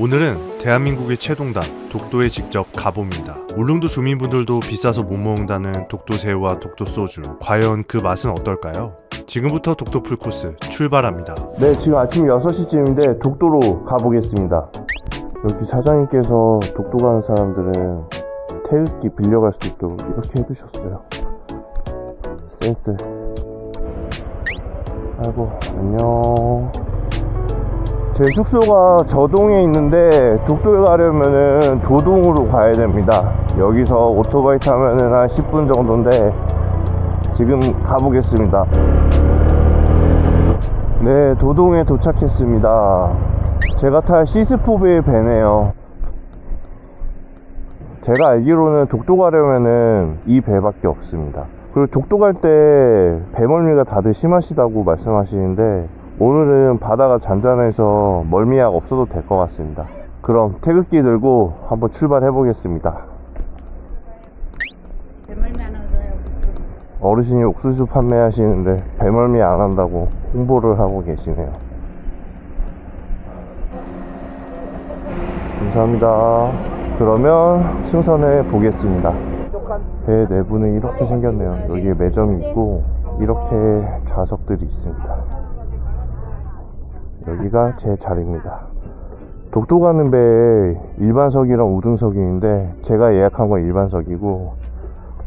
오늘은 대한민국의 최동단 독도에 직접 가봅니다. 울릉도 주민분들도 비싸서 못 먹는다는 독도새우와 독도소주, 과연 그 맛은 어떨까요? 지금부터 독도 풀코스 출발합니다. 네, 지금 아침 6시쯤인데 독도로 가보겠습니다. 여기 사장님께서 독도 가는 사람들은 태극기 빌려갈 수 있도록 이렇게 해두셨어요. 센스. 아이고, 안녕. 제 숙소가 저동에 있는데 독도에 가려면은 도동으로 가야 됩니다. 여기서 오토바이 타면은 한 10분 정도인데 지금 가보겠습니다. 네, 도동에 도착했습니다. 제가 탈 시스포베의 배네요. 제가 알기로는 독도 가려면은 이 배밖에 없습니다. 그리고 독도 갈 때 배멀미가 다들 심하시다고 말씀하시는데 오늘은 바다가 잔잔해서 멀미약 없어도 될 것 같습니다. 그럼 태극기 들고 한번 출발해 보겠습니다. 배멀미 안 하잖아요. 어르신이 옥수수 판매하시는데 배멀미 안 한다고 홍보를 하고 계시네요. 감사합니다. 그러면 승선해 보겠습니다. 배 내부는 이렇게 생겼네요. 여기에 매점이 있고 이렇게 좌석들이 있습니다. 여기가 제 자리입니다. 독도 가는 배에 일반석이랑 우등석인데 제가 예약한 건 일반석이고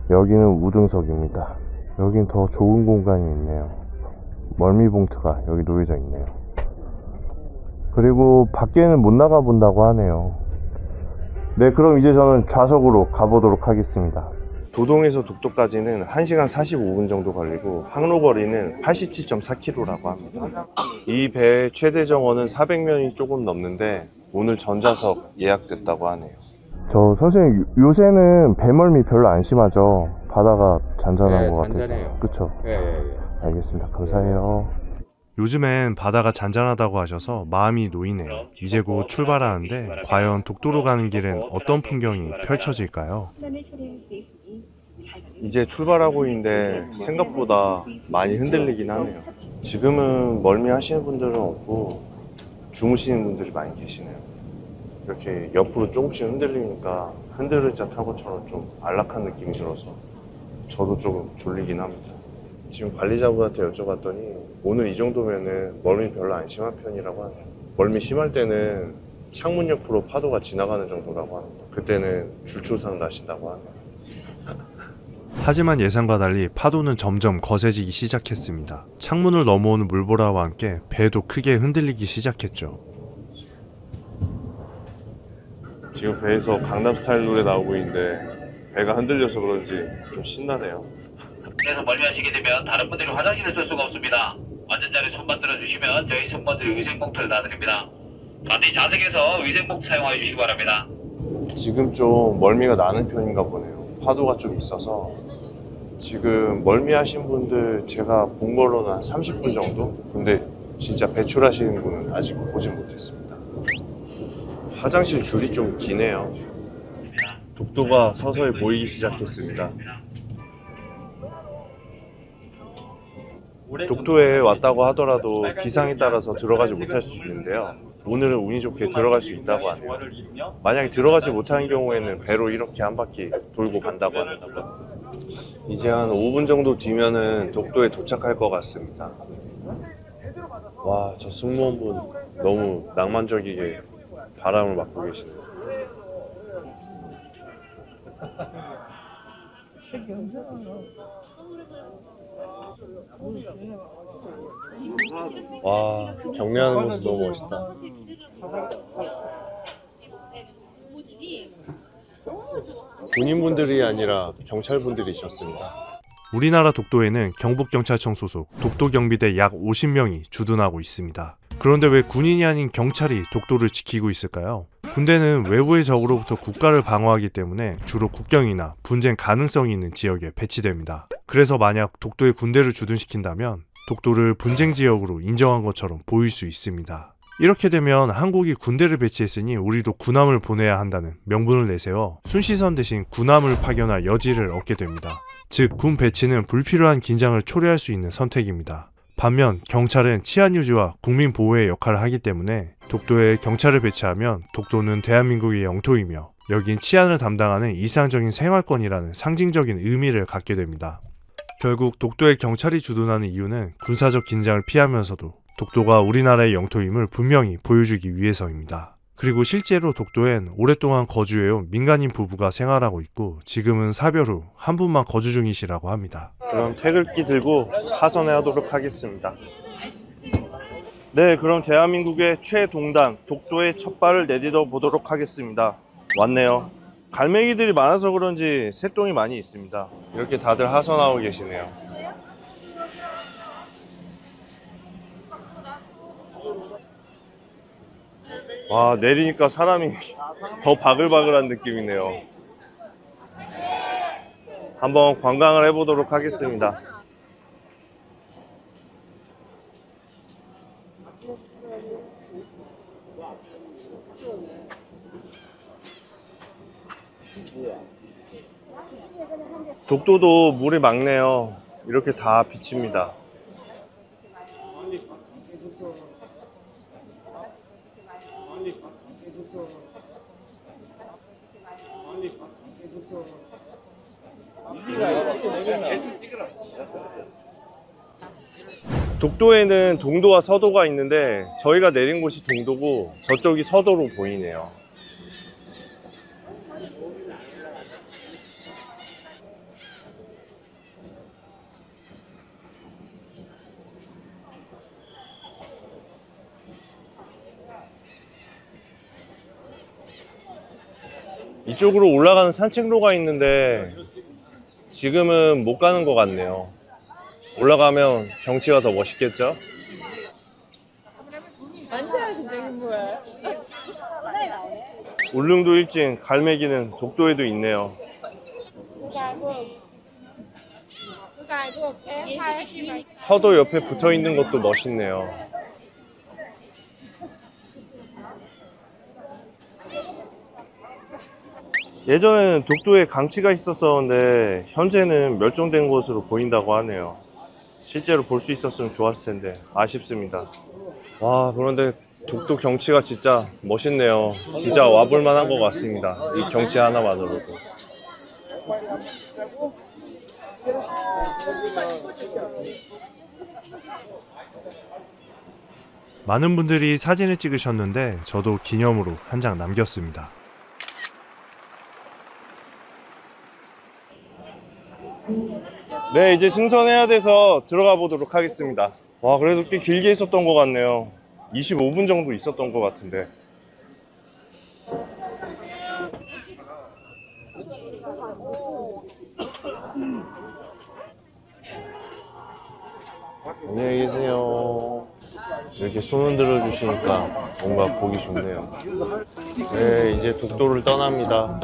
여기는 우등석입니다. 여긴 더 좋은 공간이 있네요. 멀미봉투가 여기 놓여져 있네요. 그리고 밖에는 못 나가 본다고 하네요. 네, 그럼 이제 저는 좌석으로 가보도록 하겠습니다. 도동에서 독도까지는 1시간 45분 정도 걸리고 항로거리는 87.4km라고 합니다. 이 배의 최대 정원은 400명이 조금 넘는데 오늘 전좌석 예약됐다고 하네요. 저 선생님, 요새는 배멀미 별로 안 심하죠? 바다가 잔잔한 것 같아서. 잔잔해요. 그쵸? 예. 알겠습니다. 감사해요. 요즘엔 바다가 잔잔하다고 하셔서 마음이 놓이네요. 이제 곧 출발하는데 과연 독도로 가는 길엔 어떤 풍경이 펼쳐질까요? 이제 출발하고 있는데 생각보다 많이 흔들리긴 하네요. 지금은 멀미 하시는 분들은 없고 주무시는 분들이 많이 계시네요. 이렇게 옆으로 조금씩 흔들리니까 흔들의자 탄 것처럼 좀 안락한 느낌이 들어서 저도 조금 졸리긴 합니다. 지금 관리자분한테 여쭤봤더니 오늘 이 정도면은 멀미 별로 안 심한 편이라고 하네요. 멀미 심할 때는 창문 옆으로 파도가 지나가는 정도라고 합니다. 그때는 줄초상 나신다고 하네요. 하지만 예상과 달리 파도는 점점 거세지기 시작했습니다. 창문을 넘어오는 물보라와 함께 배도 크게 흔들리기 시작했죠. 지금 배에서 강남스타일 노래 나오고 있는데 배가 흔들려서 그런지 좀 신나네요. 그래서 멀미하시게 되면 다른 분들이 화장실을 쓸 수가 없습니다. 앉은 자리에 손만 들어주시면 저희 승무원들이 위생봉투를 놔드립니다. 반드시 좌석에서 위생봉투 사용하여 주시기 바랍니다. 지금 좀 멀미가 나는 편인가 보네요. 파도가 좀 있어서 지금 멀미하신 분들 제가 본 걸로는 한 30분 정도? 근데 진짜 배출하시는 분은 아직 보진 못했습니다. 화장실 줄이 좀 기네요. 독도가 서서히 보이기 시작했습니다. 독도에 왔다고 하더라도 기상에 따라서 들어가지 못할 수 있는데요. 오늘은 운이 좋게 들어갈 수 있다고 하네요. 만약에 들어가지 못하는 경우에는 배로 이렇게 한 바퀴 돌고 간다고 합니다. 이제 한 5분 정도 뒤면은 독도에 도착할 것 같습니다. 와, 저 승무원분 너무 낭만적이게 바람을 맞고 계시네요. 와, 경례하는 모습 너무 멋있다. 군인분들이 아니라 경찰분들이셨습니다. 우리나라 독도에는 경북경찰청 소속 독도경비대 약 50명이 주둔하고 있습니다. 그런데 왜 군인이 아닌 경찰이 독도를 지키고 있을까요? 군대는 외부의 적으로부터 국가를 방어하기 때문에 주로 국경이나 분쟁 가능성이 있는 지역에 배치됩니다. 그래서 만약 독도에 군대를 주둔시킨다면 독도를 분쟁 지역으로 인정한 것처럼 보일 수 있습니다. 이렇게 되면 한국이 군대를 배치했으니 우리도 군함을 보내야 한다는 명분을 내세워 순시선 대신 군함을 파견할 여지를 얻게 됩니다. 즉, 군 배치는 불필요한 긴장을 초래할 수 있는 선택입니다. 반면 경찰은 치안 유지와 국민 보호의 역할을 하기 때문에 독도에 경찰을 배치하면 독도는 대한민국의 영토이며 여긴 치안을 담당하는 이상적인 생활권이라는 상징적인 의미를 갖게 됩니다. 결국 독도에 경찰이 주둔하는 이유는 군사적 긴장을 피하면서도 독도가 우리나라의 영토임을 분명히 보여주기 위해서입니다. 그리고 실제로 독도엔 오랫동안 거주해온 민간인 부부가 생활하고 있고 지금은 사별 후 한 분만 거주 중이시라고 합니다. 그럼 태극기 들고 하선회 하도록 하겠습니다. 네, 그럼 대한민국의 최동단 독도의 첫 발을 내딛어 보도록 하겠습니다. 왔네요. 갈매기들이 많아서 그런지 새똥이 많이 있습니다. 이렇게 다들 하선하고 계시네요. 와, 내리니까 사람이 더 바글바글한 느낌이네요. 한번 관광을 해보도록 하겠습니다. 독도도 물이 맑네요. 이렇게 다 비칩니다. 독도에는 동도와 서도가 있는데 저희가 내린 곳이 동도고 저쪽이 서도로 보이네요. 이쪽으로 올라가는 산책로가 있는데 지금은 못 가는 것 같네요. 올라가면 경치가 더 멋있겠죠? 울릉도 일진 갈매기는 독도에도 있네요. 서도 옆에 붙어 있는 것도 멋있네요. 예전에는 독도에 강치가 있었었는데 현재는 멸종된 것으로 보인다고 하네요. 실제로 볼 수 있었으면 좋았을 텐데 아쉽습니다. 와, 그런데 독도 경치가 진짜 멋있네요. 진짜 와볼 만한 것 같습니다. 이 경치 하나만으로도. 많은 분들이 사진을 찍으셨는데 저도 기념으로 한 장 남겼습니다. 네, 이제 승선해야 돼서 들어가 보도록 하겠습니다. 와, 그래도 꽤 길게 있었던 것 같네요. 25분 정도 있었던 것 같은데. 안녕히 계세요. 이렇게 손 흔들어 주시니까 뭔가 보기 좋네요. 네, 이제 독도를 떠납니다.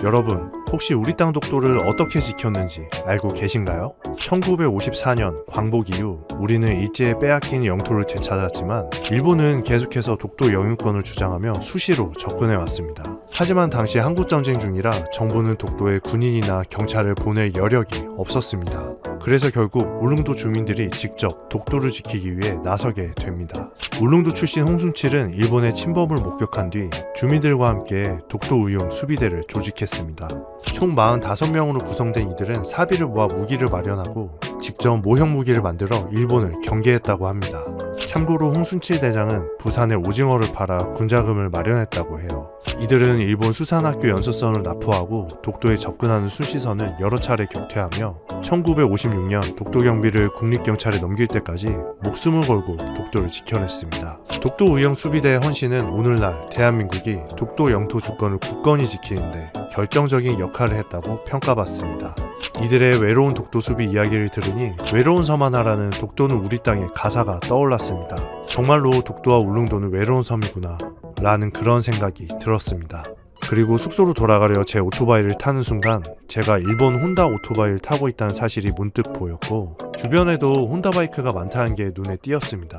여러분, 혹시 우리 땅 독도를 어떻게 지켰는지 알고 계신가요? 1954년 광복 이후 우리는 일제에 빼앗긴 영토를 되찾았지만 일본은 계속해서 독도 영유권을 주장하며 수시로 접근해 왔습니다. 하지만 당시 한국전쟁 중이라 정부는 독도에 군인이나 경찰을 보낼 여력이 없었습니다. 그래서 결국 울릉도 주민들이 직접 독도를 지키기 위해 나서게 됩니다. 울릉도 출신 홍순칠은 일본의 침범을 목격한 뒤 주민들과 함께 독도 의용 수비대를 조직했습니다. 총 45명으로 구성된 이들은 사비를 모아 무기를 마련하고 직접 모형 무기를 만들어 일본을 경계했다고 합니다. 참고로 홍순칠 대장은 부산에 오징어를 팔아 군자금을 마련했다고 해요. 이들은 일본 수산학교 연수선을 납포하고 독도에 접근하는 수시선을 여러 차례 격퇴하며 1956년 독도 경비를 국립경찰에 넘길 때까지 목숨을 걸고 독도를 지켜냈습니다. 독도 의용 수비대의 헌신은 오늘날 대한민국이 독도 영토 주권을 굳건히 지키는데 결정적인 역할을 했다고 평가받습니다. 이들의 외로운 독도 수비 이야기를 들으니 외로운 섬 하나라는 독도는 우리 땅의 가사가 떠올랐습니다. 정말로 독도와 울릉도는 외로운 섬이구나 라는 그런 생각이 들었습니다. 그리고 숙소로 돌아가려 제 오토바이를 타는 순간 제가 일본 혼다 오토바이를 타고 있다는 사실이 문득 보였고 주변에도 혼다 바이크가 많다는 게 눈에 띄었습니다.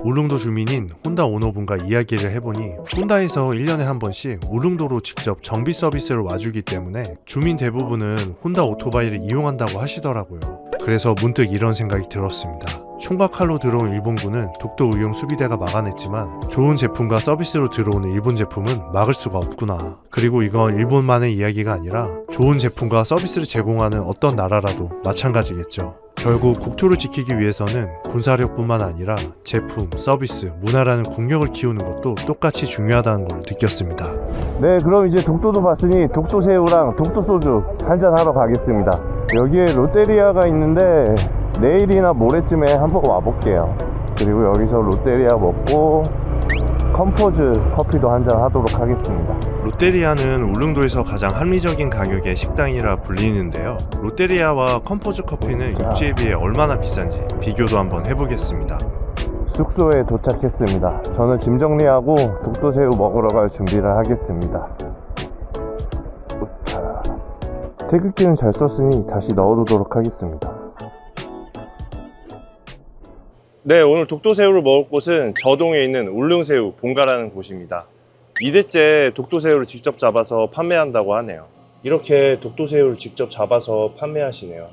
울릉도 주민인 혼다 오너분과 이야기를 해보니 혼다에서 1년에 한 번씩 울릉도로 직접 정비 서비스를 와주기 때문에 주민 대부분은 혼다 오토바이를 이용한다고 하시더라고요. 그래서 문득 이런 생각이 들었습니다. 총과 칼로 들어온 일본군은 독도 의용 수비대가 막아냈지만 좋은 제품과 서비스로 들어오는 일본 제품은 막을 수가 없구나. 그리고 이건 일본만의 이야기가 아니라 좋은 제품과 서비스를 제공하는 어떤 나라라도 마찬가지겠죠. 결국 국토를 지키기 위해서는 군사력뿐만 아니라 제품, 서비스, 문화라는 국력을 키우는 것도 똑같이 중요하다는 걸 느꼈습니다. 네, 그럼 이제 독도도 봤으니 독도새우랑 독도소주 한잔 하러 가겠습니다. 여기에 롯데리아가 있는데 내일이나 모레쯤에 한번 와볼게요. 그리고 여기서 롯데리아 먹고 컴포즈 커피도 한잔 하도록 하겠습니다. 롯데리아는 울릉도에서 가장 합리적인 가격의 식당이라 불리는데요. 롯데리아와 컴포즈 커피는 육지에 비해 얼마나 비싼지 비교도 한번 해보겠습니다. 숙소에 도착했습니다. 저는 짐 정리하고 독도새우 먹으러 갈 준비를 하겠습니다. 자, 태극기는 잘 썼으니 다시 넣어두도록 하겠습니다. 네, 오늘 독도새우를 먹을 곳은 저동에 있는 울릉새우 본가라는 곳입니다. 2대째 독도새우를 직접 잡아서 판매한다고 하네요. 이렇게 독도새우를 직접 잡아서 판매하시네요.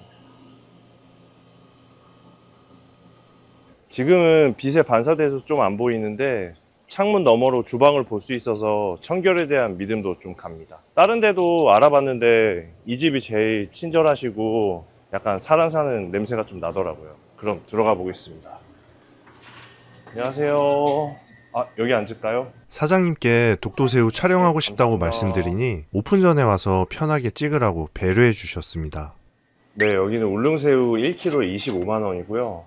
지금은 빛에 반사돼서 좀 안 보이는데 창문 너머로 주방을 볼 수 있어서 청결에 대한 믿음도 좀 갑니다. 다른 데도 알아봤는데 이 집이 제일 친절하시고 약간 사람 사는 냄새가 좀 나더라고요. 그럼 들어가 보겠습니다. 안녕하세요. 아, 여기 앉을까요? 사장님께 독도새우 촬영하고 싶다고 말씀드리니 오픈 전에 와서 편하게 찍으라고 배려해 주셨습니다. 네, 여기는 울릉새우 1kg에 25만 원이고요.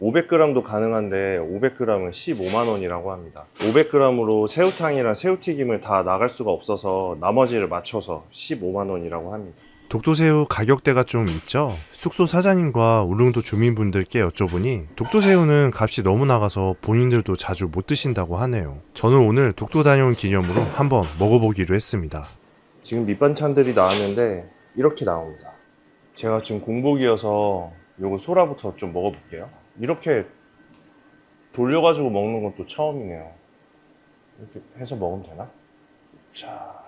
500g도 가능한데 500g은 15만 원이라고 합니다. 500g으로 새우탕이랑 새우튀김을 다 나갈 수가 없어서 나머지를 맞춰서 15만 원이라고 합니다. 독도새우 가격대가 좀 있죠? 숙소 사장님과 울릉도 주민분들께 여쭤보니 독도새우는 값이 너무 나가서 본인들도 자주 못 드신다고 하네요. 저는 오늘 독도 다녀온 기념으로 한번 먹어보기로 했습니다. 지금 밑반찬들이 나왔는데 이렇게 나옵니다. 제가 지금 공복이어서 요거 소라부터 좀 먹어볼게요. 이렇게 돌려가지고 먹는 건 또 처음이네요. 이렇게 해서 먹으면 되나? 자,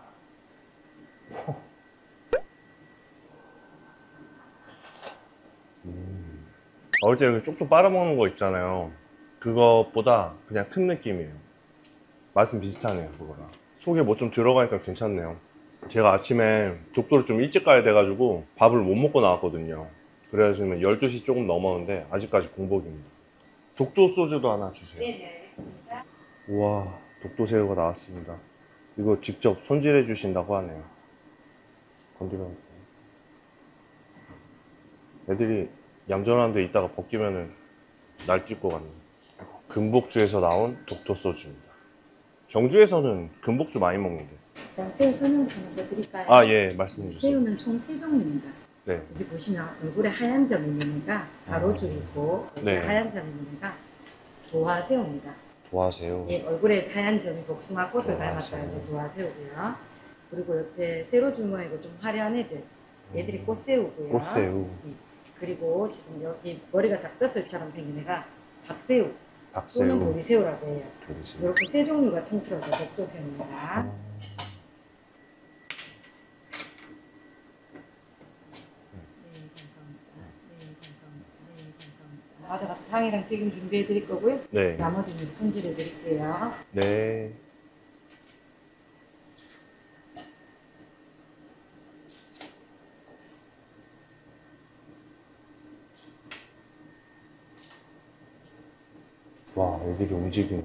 어릴 때 이렇게 쪽쪽 빨아먹는 거 있잖아요. 그것보다 그냥 큰 느낌이에요. 맛은 비슷하네요, 그거랑. 속에 뭐 좀 들어가니까 괜찮네요. 제가 아침에 독도를 좀 일찍 가야 돼가지고 밥을 못 먹고 나왔거든요. 그래서 12시 조금 넘었는데 아직까지 공복입니다. 독도 소주도 하나 주세요. 네, 알겠습니다. 우와, 독도새우가 나왔습니다. 이거 직접 손질해 주신다고 하네요. 건드려. 애들이 얌전한데 이따가 벗기면은 날뛸 것 같네요. 금복주에서 나온 독도 소주입니다. 경주에서는 금복주 많이 먹는데. 일단 새우 설명부터 먼저 드릴까요? 아, 예, 말씀해 주세요. 새우는 총 3종류입니다. 네. 여기 보시면 얼굴에 하얀 점 있는 애가 가로줄이고 네. 하얀 점 있는 애가 도화새우입니다. 도화새우. 예, 얼굴에 하얀 점이 복숭아 꽃을 닮았다 도화새우. 해서 도화새우고요. 그리고 옆에 세로 주머니고 좀 화려한 애들, 얘들이 꽃새우고요. 꽃새우. 예, 그리고 지금 여기 머리가 닭뼈슬처럼 생긴 애가 박새우 또는 박새우. 보리새우라고 해요. 도리새우. 이렇게 세 종류가 통틀어서 독도새우입니다. 네, 감사합니다. 네, 감사합니다. 네, 감사합니다. 가져가서 탕이랑 튀김 준비해 드릴 거고요. 네. 나머지는 이제 손질해 드릴게요. 네. 와, 애들이 움직이네.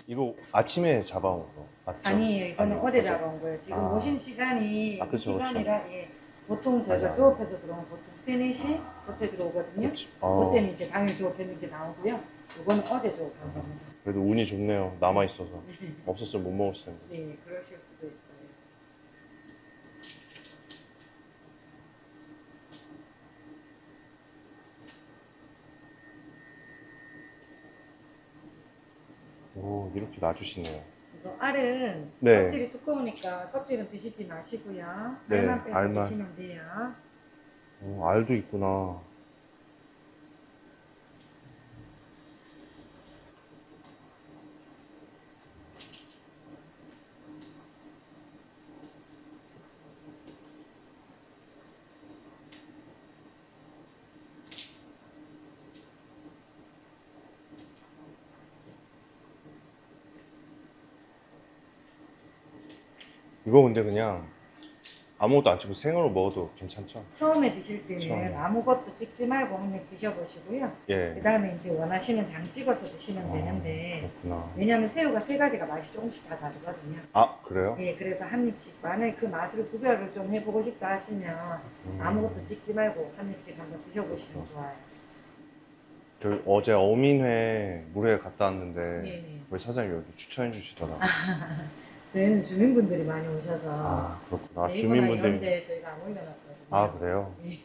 이거 아침에 잡아온 거 맞죠? 아니에요. 이거는 아니요, 어제 어제. 잡아온 거예요. 지금 아. 오신 시간이 아, 그쵸, 그쵸. 시간이라 예. 보통 저희가 맞아요. 조업해서 들어오면 보통 3, 4시 그때 들어오거든요. 그렇지. 어, 그때는 이제 당일 조업했는 게 나오고요. 이거는 어제 조업한 겁니다. 그래도 운이 좋네요. 남아있어서. 없었으면 못 먹었을 텐데. 네, 그러실 수도 있어요. 오, 이렇게 놔주시네요. 이거 알은 네. 껍질이 두꺼우니까 껍질은 드시지 마시고요. 네, 알만 빼서 알만. 드시면 돼요. 알도 있구나. 이거 근데 그냥 아무것도 안 찍고 생으로 먹어도 괜찮죠? 처음에 드실 때는 처음에. 아무것도 찍지 말고 한 입 드셔보시고요. 예. 그 다음에 이제 원하시면 장 찍어서 드시면 되는데, 그렇구나. 왜냐면 새우가 세 가지가 맛이 조금씩 다 다르거든요. 아, 그래요? 예, 그래서 한 입씩 만약에 그 맛을 구별을 좀 해보고 싶다 하시면 아무것도 찍지 말고 한 입씩 한번 드셔보시면 좋아요. 저 어제 어민회 물회 갔다 왔는데 네. 우리 사장님 여기 추천해 주시더라고요. 저희는 주민분들이 많이 오셔서 아, 그렇구나. 네이버나 주민분들. 이런 데 저희가 안 올려놨거든요. 아, 그래요? 예.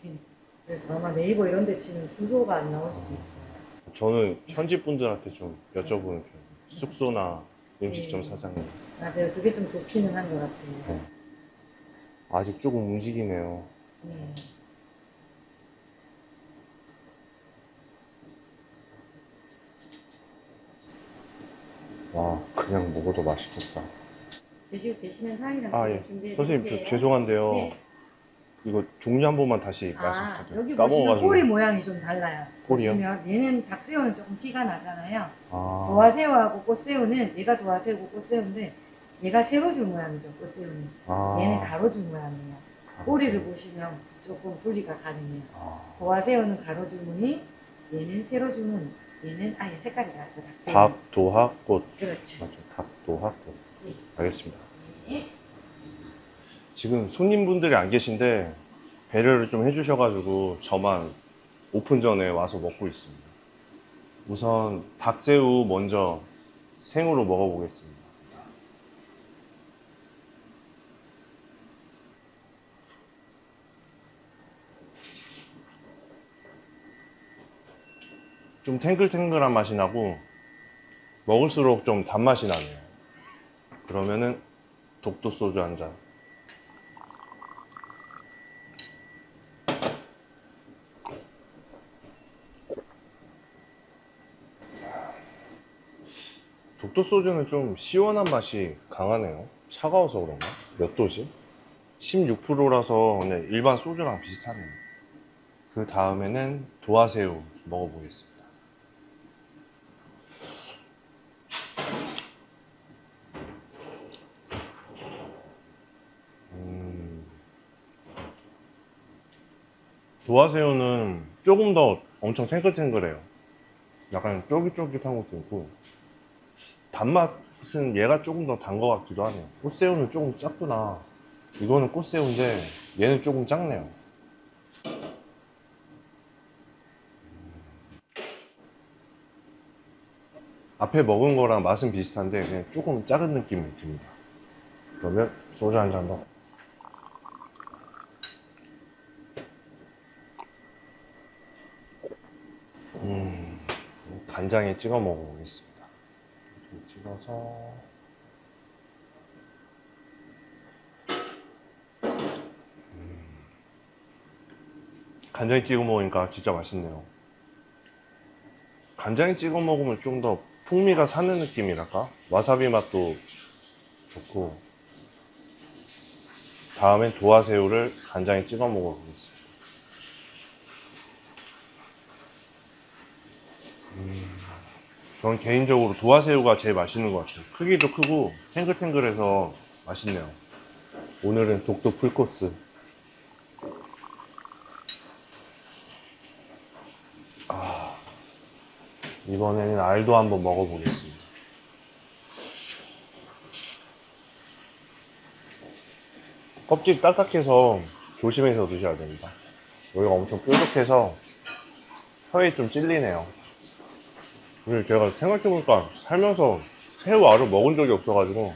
그래서 아마 네이버 이런 데 치면 주소가 안 나올 수도 있어요. 저는 현지 분들한테 좀 여쭤보는 편이에요. 숙소나 음식점 네. 사장님. 맞아요. 그게 좀 좋기는 한 것 같아요. 네. 아직 조금 움직이네요. 네. 와, 그냥 먹어도 맛있겠다. 드시고 계시면 사이랑 아, 예. 준비해 선생님, 저 드릴게요. 죄송한데요. 네. 이거 종류 한 번만 다시 아, 말씀 여기 부탁드려요. 보시면 까먹어가지고. 꼬리 모양이 좀 달라요. 꼬리요? 보시면 얘는 닭새우는 조금 티가 나잖아요. 아, 도화새우하고 꽃새우는 얘가 도화새우고 꽃새우인데 얘가 세로줄 모양이죠. 꽃새우는. 아, 얘는 가로줄 모양이에요. 꼬리를 보시면 조금 분리가 가능해요. 아, 도화새우는 가로줄 무늬, 얘는 세로줄 무늬. 얘는 아예 색깔이 다르죠. 닭새우. 닭, 도학, 꽃. 그렇죠. 맞죠? 닭, 도학, 꽃. 네. 알겠습니다. 네. 지금 손님분들이 안 계신데 배려를 좀 해주셔가지고 저만 오픈 전에 와서 먹고 있습니다. 우선 닭새우 먼저 생으로 먹어보겠습니다. 좀 탱글탱글한 맛이 나고 먹을수록 좀 단맛이 나네요. 그러면은 독도 소주 한 잔. 독도 소주는 좀 시원한 맛이 강하네요. 차가워서 그런가? 몇 도지? 16%라서 그냥 일반 소주랑 비슷하네요. 그 다음에는 도화새우 먹어보겠습니다. 도화새우는 조금 더 엄청 탱글탱글해요. 약간 쫄깃쫄깃한 것도 있고 단맛은 얘가 조금 더 단 것 같기도 하네요. 꽃새우는 조금 작구나. 이거는 꽃새우인데 얘는 조금 작네요. 앞에 먹은 거랑 맛은 비슷한데 그냥 조금 작은 느낌이 듭니다. 그러면 소주 한 잔 더. 간장에 찍어 먹어보겠습니다. 이렇게 찍어서 간장에 찍어 먹으니까 진짜 맛있네요. 간장에 찍어 먹으면 좀 더 풍미가 사는 느낌이랄까? 와사비 맛도 좋고. 다음엔 도화새우를 간장에 찍어 먹어보겠습니다. 저는 개인적으로 도화새우가 제일 맛있는 것 같아요. 크기도 크고 탱글탱글해서 맛있네요. 오늘은 독도 풀코스. 이번에는 알도 한번 먹어보겠습니다. 껍질 딱딱해서 조심해서 드셔야 됩니다. 여기가 엄청 뾰족해서 혀에 좀 찔리네요. 근데 제가 생각해보니까 살면서 새우 알을 먹은 적이 없어가지고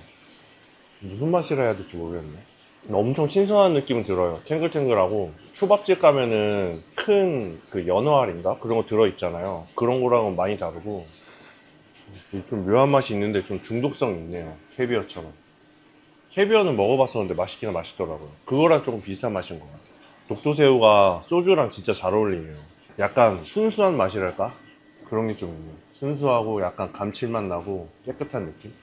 무슨 맛이라 해야 될지 모르겠네. 근데 엄청 신선한 느낌은 들어요. 탱글탱글하고 초밥집 가면은 큰 그 연어알인가? 그런 거 들어있잖아요. 그런 거랑은 많이 다르고 좀 묘한 맛이 있는데 좀 중독성이 있네요. 캐비어처럼. 캐비어는 먹어봤었는데 맛있기는 맛있더라고요. 그거랑 조금 비슷한 맛인 것 같아요. 독도새우가 소주랑 진짜 잘 어울리네요. 약간 순수한 맛이랄까? 그런 게 좀 있네요. 순수하고 약간 감칠맛 나고 깨끗한 느낌?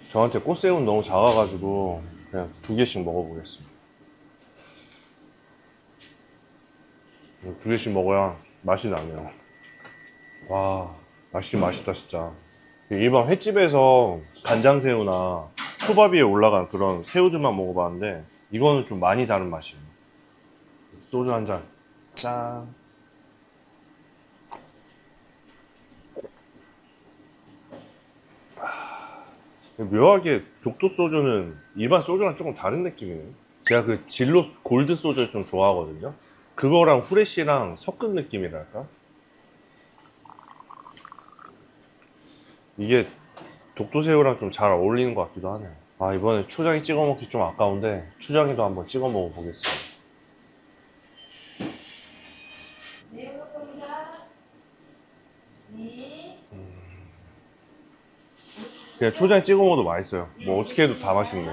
저한테 꽃새우는 너무 작아가지고 그냥 2개씩 먹어보겠습니다. 2개씩 먹어야 맛이 나네요. 와, 맛있긴 맛있다 진짜. 일반 횟집에서 간장새우나 초밥 위에 올라간 그런 새우들만 먹어봤는데 이거는 좀 많이 다른 맛이에요. 소주 한 잔. 짠. 묘하게 독도 소주는 일반 소주랑 조금 다른 느낌이에요. 제가 그 진로 골드 소주를 좀 좋아하거든요. 그거랑 후레쉬랑 섞은 느낌이랄까? 이게 독도새우랑 좀 잘 어울리는 것 같기도 하네요. 아, 이번에 초장에 찍어 먹기 좀 아까운데 초장에도 한번 찍어 먹어 보겠습니다. 그냥 초장에 찍어 먹어도 맛있어요. 뭐 어떻게 해도 다 맛있네.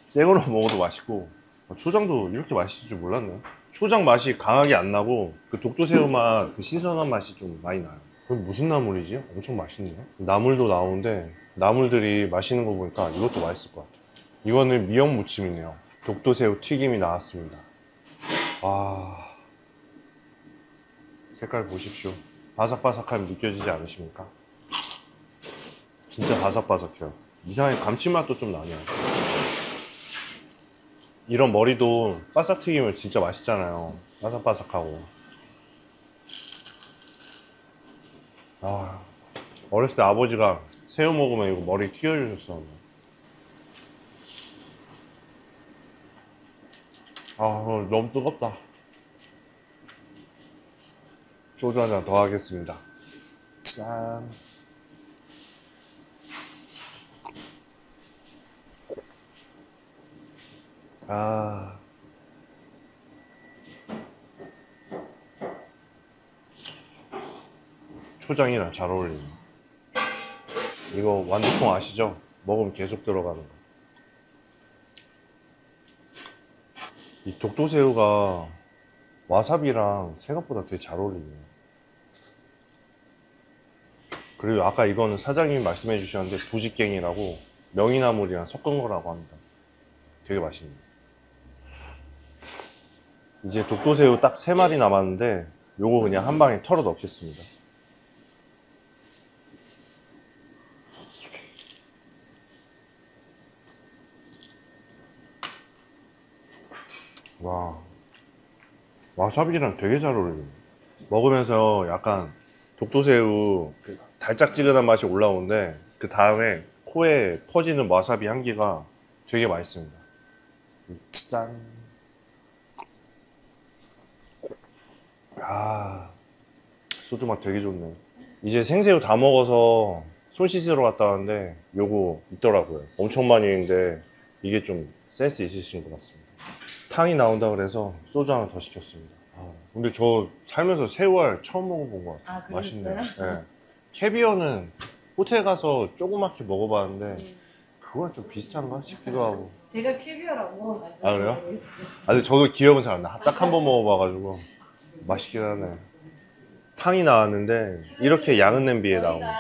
생으로 먹어도 맛있고, 초장도 이렇게 맛있을 줄 몰랐네요. 초장 맛이 강하게 안 나고 그 독도새우 맛, 그 신선한 맛이 좀 많이 나요. 그럼 무슨 나물이지? 엄청 맛있네요. 나물도 나오는데 나물들이 맛있는 거 보니까 이것도 맛있을 것 같아요. 이거는 미역 무침이네요. 독도새우 튀김이 나왔습니다. 와, 색깔 보십시오. 바삭바삭함이 느껴지지 않으십니까? 진짜 바삭바삭해요. 이상하게 감칠맛도 좀 나네요. 이런 머리도 바삭 튀기면 진짜 맛있잖아요. 바삭바삭하고. 아, 어렸을 때 아버지가 새우 먹으면 이거 머리 튀겨주셨었는데. 아, 너무 뜨겁다. 소주 한 잔 더 하겠습니다. 짠. 아, 초장이랑 잘 어울리네. 이거 완두콩 아시죠? 먹으면 계속 들어가는 거. 이 독도새우가 와사비랑 생각보다 되게 잘 어울리네요. 그리고 아까 이거는 사장님이 말씀해 주셨는데 부직갱이라고 명이나물이랑 섞은 거라고 합니다. 되게 맛있네요. 이제 독도새우 딱 3마리 남았는데 요거 그냥 한 방에 털어 넣겠습니다. 와, 와사비랑 되게 잘 어울려요. 먹으면서 약간 독도새우 그 달짝지근한 맛이 올라오는데 그 다음에 코에 퍼지는 와사비 향기가 되게 맛있습니다. 짠. 아, 소주 맛 되게 좋네. 이제 생새우 다 먹어서 손 씻으러 갔다 왔는데 요거 있더라고요. 엄청 많이 있는데 이게 좀 센스 있으신 것 같습니다. 탕이 나온다 그래서 소주 하나 더 시켰습니다. 아, 근데 저 살면서 새우알 처음 먹어본 것 같아요. 아, 맛있네요. 그러셨어요? 네. 캐비어는 호텔 가서 조그맣게 먹어봤는데 그거랑 좀 비슷한가 싶기도 하고. 제가 캐비어라고 아, 그래요? 말씀드렸어요. 아, 근데 저도 기억은 잘 안 나. 딱 한 번 먹어봐가지고 맛있긴 하네. 탕이 나왔는데 이렇게 양은 냄비에 나옵니다.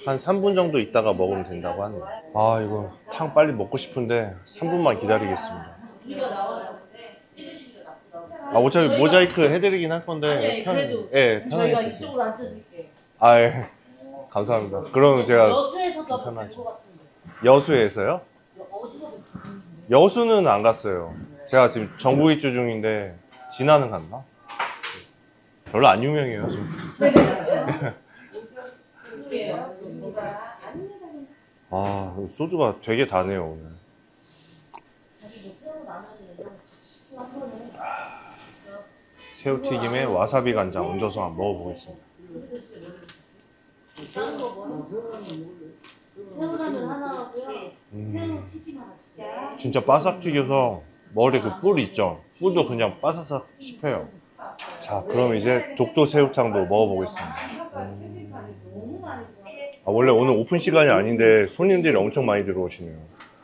한 3분 정도 있다가 먹으면 된다고 하네요. 아, 이거 탕 빨리 먹고 싶은데 3분만 기다리겠습니다. 아, 어차피 모자이크 해드리긴 할 건데. 아니, 그래도 예, 편하게 저희가 드세요. 이쪽으로 안 뜯을게요. 아, 예. 감사합니다. 그럼 제가 여수에서도 편하죠. 본것 같은데. 여수에서요? 어디서 본 여수는 안 갔어요. 제가 지금 전국 일주 중인데 진화는 갔나? 별로 안 유명해요, 지금. 누구예요? 아, 소주가 되게 다네요, 오늘. 자기 뭐 새우 나눠주는데 같이 한 번은 새우튀김에 와사비 간장 얹어서 한번 먹어보겠습니다. 다른 거 뭐? 새우라면 하나 하고요. 새우 튀김 하나 주세요. 진짜 바삭 튀겨서 머리 그 뿔 있죠? 뿔도 그냥 바삭바삭 씹혀요. 자, 그럼 이제 독도 새우탕도 먹어보겠습니다. 아, 원래 오늘 오픈 시간이 아닌데 손님들이 엄청 많이 들어오시네요.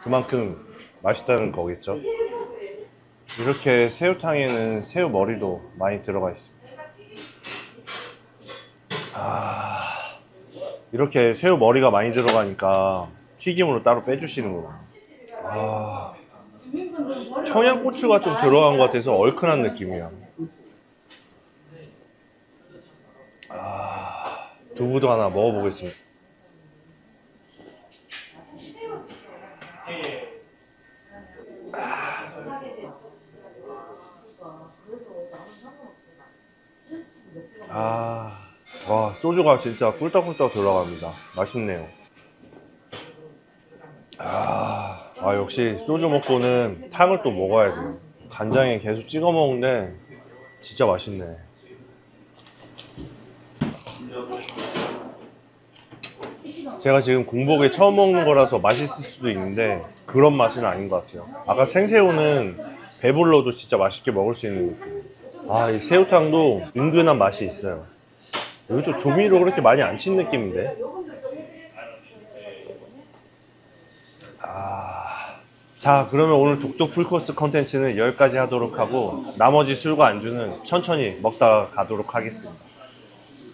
그만큼 맛있다는 거겠죠? 이렇게 새우탕에는 새우 머리도 많이 들어가 있습니다. 아, 이렇게 새우 머리가 많이 들어가니까 튀김으로 따로 빼주시는구나. 아, 청양고추가 좀 들어간 것 같아서 얼큰한 느낌이야. 아, 두부도 하나 먹어보겠습니다. 와, 소주가 진짜 꿀떡꿀떡 들어갑니다. 맛있네요. 역시 소주 먹고는 탕을 또 먹어야 돼요. 간장에 계속 찍어 먹는데 진짜 맛있네. 제가 지금 공복에 처음 먹는 거라서 맛있을 수도 있는데 그런 맛은 아닌 것 같아요. 아까 생새우는 배불러도 진짜 맛있게 먹을 수 있는 느낌. 이 새우탕도 은근한 맛이 있어요. 여기도 조미료 그렇게 많이 안 친 느낌인데. 자, 그러면 오늘 독도 풀코스 컨텐츠는 여기까지 하도록 하고 나머지 술과 안주는 천천히 먹다가 가도록 하겠습니다.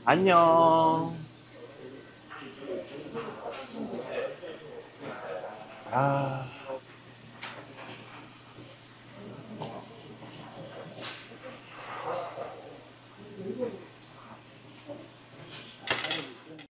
안녕. 아.